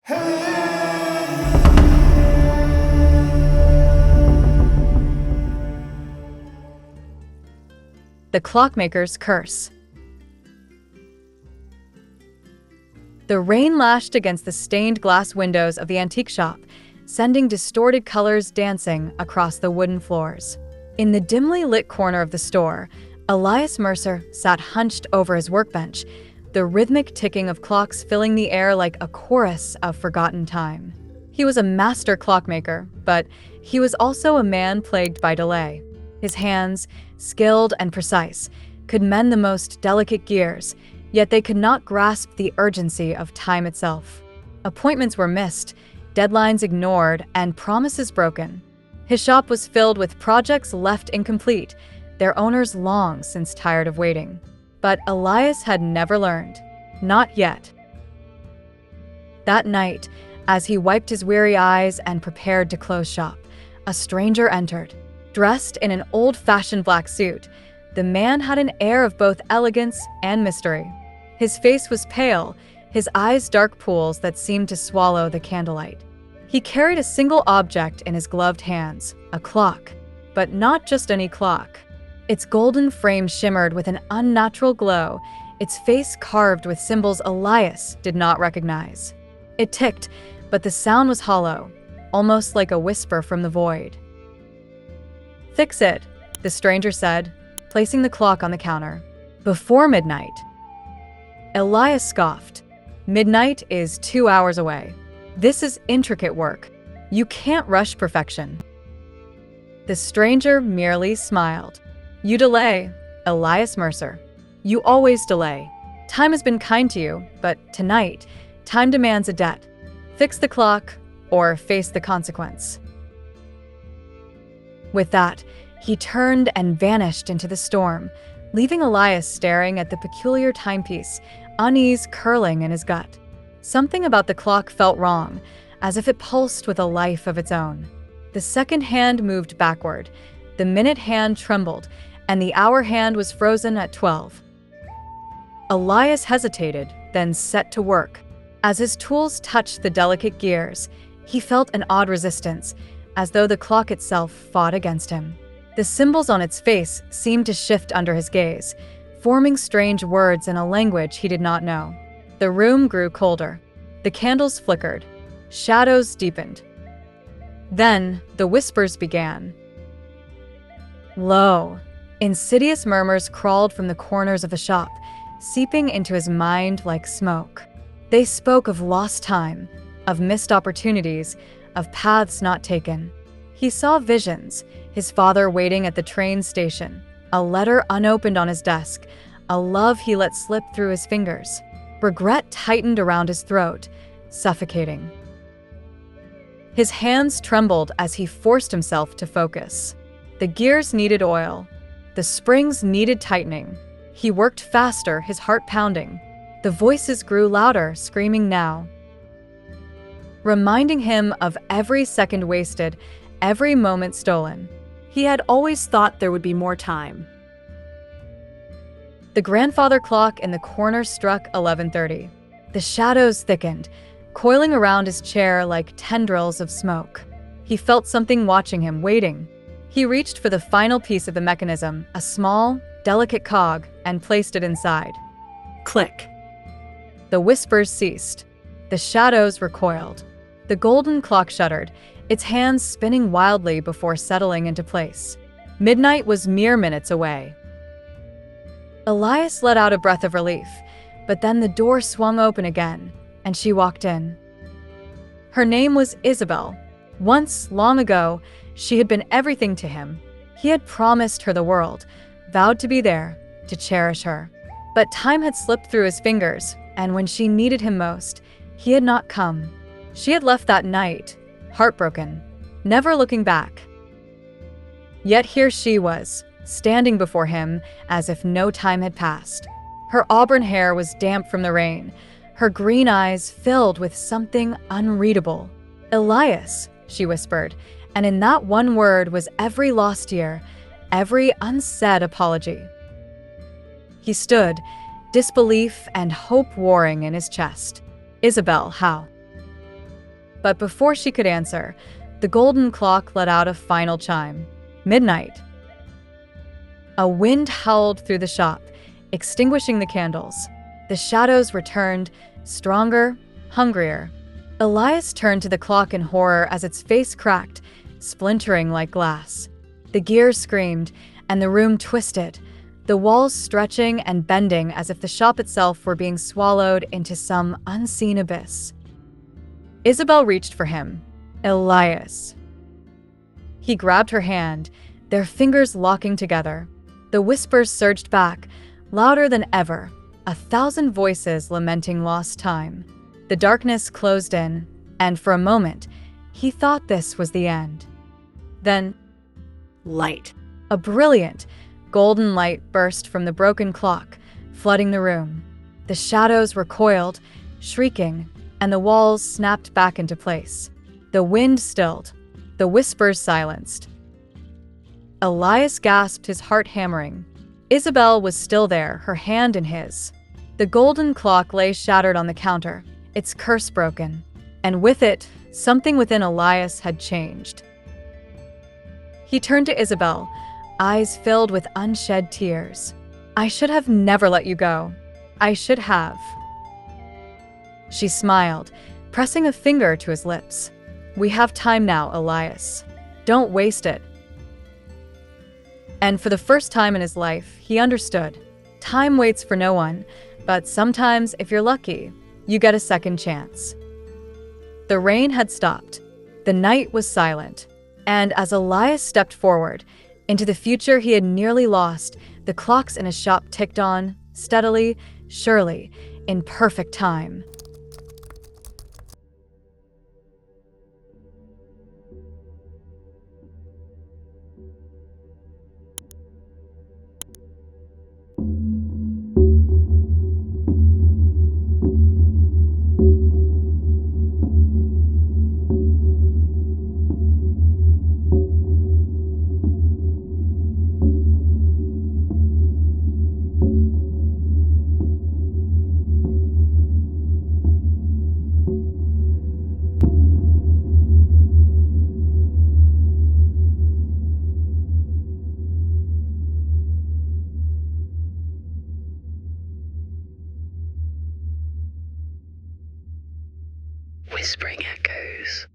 The Clockmaker's Curse. The rain lashed against the stained glass windows of the antique shop, sending distorted colors dancing across the wooden floors. In the dimly lit corner of the store, Elias Mercer sat hunched over his workbench, the rhythmic ticking of clocks filling the air like a chorus of forgotten time. He was a master clockmaker, but he was also a man plagued by delay. His hands, skilled and precise, could mend the most delicate gears, yet they could not grasp the urgency of time itself. Appointments were missed, deadlines ignored, and promises broken. His shop was filled with projects left incomplete, their owners long since tired of waiting. But Elias had never learned. Not yet. That night, as he wiped his weary eyes and prepared to close shop, a stranger entered. Dressed in an old-fashioned black suit, the man had an air of both elegance and mystery. His face was pale, his eyes dark pools that seemed to swallow the candlelight. He carried a single object in his gloved hands, a clock. But not just any clock. Its golden frame shimmered with an unnatural glow, its face carved with symbols Elias did not recognize. It ticked, but the sound was hollow, almost like a whisper from the void. "Fix it," the stranger said, placing the clock on the counter. "Before midnight." Elias scoffed. "Midnight is 2 hours away. This is intricate work. You can't rush perfection." The stranger merely smiled. "You delay, Elias Mercer. You always delay. Time has been kind to you, but tonight, time demands a debt. Fix the clock, or face the consequence." With that, he turned and vanished into the storm, leaving Elias staring at the peculiar timepiece, unease curling in his gut. Something about the clock felt wrong, as if it pulsed with a life of its own. The second hand moved backward, the minute hand trembled, and the hour hand was frozen at 12. Elias hesitated, then set to work. As his tools touched the delicate gears, he felt an odd resistance, as though the clock itself fought against him. The symbols on its face seemed to shift under his gaze, forming strange words in a language he did not know. The room grew colder. The candles flickered. Shadows deepened. Then the whispers began. Lo! Insidious murmurs crawled from the corners of the shop, seeping into his mind like smoke. They spoke of lost time, of missed opportunities, of paths not taken. He saw visions, his father waiting at the train station, a letter unopened on his desk, a love he let slip through his fingers. Regret tightened around his throat, suffocating. His hands trembled as he forced himself to focus. The gears needed oil. The springs needed tightening. He worked faster, his heart pounding. The voices grew louder, screaming now, reminding him of every second wasted, every moment stolen. He had always thought there would be more time. The grandfather clock in the corner struck 11:30. The shadows thickened, coiling around his chair like tendrils of smoke. He felt something watching him, waiting. He reached for the final piece of the mechanism, a small, delicate cog, and placed it inside. Click. The whispers ceased. The shadows recoiled. The golden clock shuddered, its hands spinning wildly before settling into place. Midnight was mere minutes away. Elias let out a breath of relief, but then the door swung open again, and she walked in. Her name was Isabel. Once, long ago, she had been everything to him. He had promised her the world, vowed to be there, to cherish her. But time had slipped through his fingers, and when she needed him most, he had not come. She had left that night, heartbroken, never looking back. Yet here she was, standing before him as if no time had passed. Her auburn hair was damp from the rain, her green eyes filled with something unreadable. "Elias," she whispered, and in that one word was every lost year, every unsaid apology. He stood, disbelief and hope warring in his chest. "Isabel, how?" But before she could answer, the golden clock let out a final chime. Midnight. A wind howled through the shop, extinguishing the candles. The shadows returned, stronger, hungrier. Elias turned to the clock in horror as its face cracked, splintering like glass. The gears screamed, and the room twisted, the walls stretching and bending as if the shop itself were being swallowed into some unseen abyss. Isabel reached for him. Elias. He grabbed her hand, their fingers locking together. The whispers surged back, louder than ever, 1,000 voices lamenting lost time. The darkness closed in, and for a moment, he thought this was the end. Then, Light. a brilliant, golden light burst from the broken clock, flooding the room. The shadows recoiled, shrieking, and the walls snapped back into place. The wind stilled, the whispers silenced. Elias gasped, his heart hammering. Isabel was still there, her hand in his. The golden clock lay shattered on the counter, its curse broken, and with it, something within Elias had changed. He turned to Isabel, eyes filled with unshed tears. "I should have never let you go. I should have." She smiled, pressing a finger to his lips. "We have time now, Elias. Don't waste it." And for the first time in his life, he understood. Time waits for no one, but sometimes, if you're lucky, you get a second chance. The rain had stopped. The night was silent. And as Elias stepped forward, into the future he had nearly lost, the clocks in his shop ticked on, steadily, surely, in perfect time. Whispering echoes.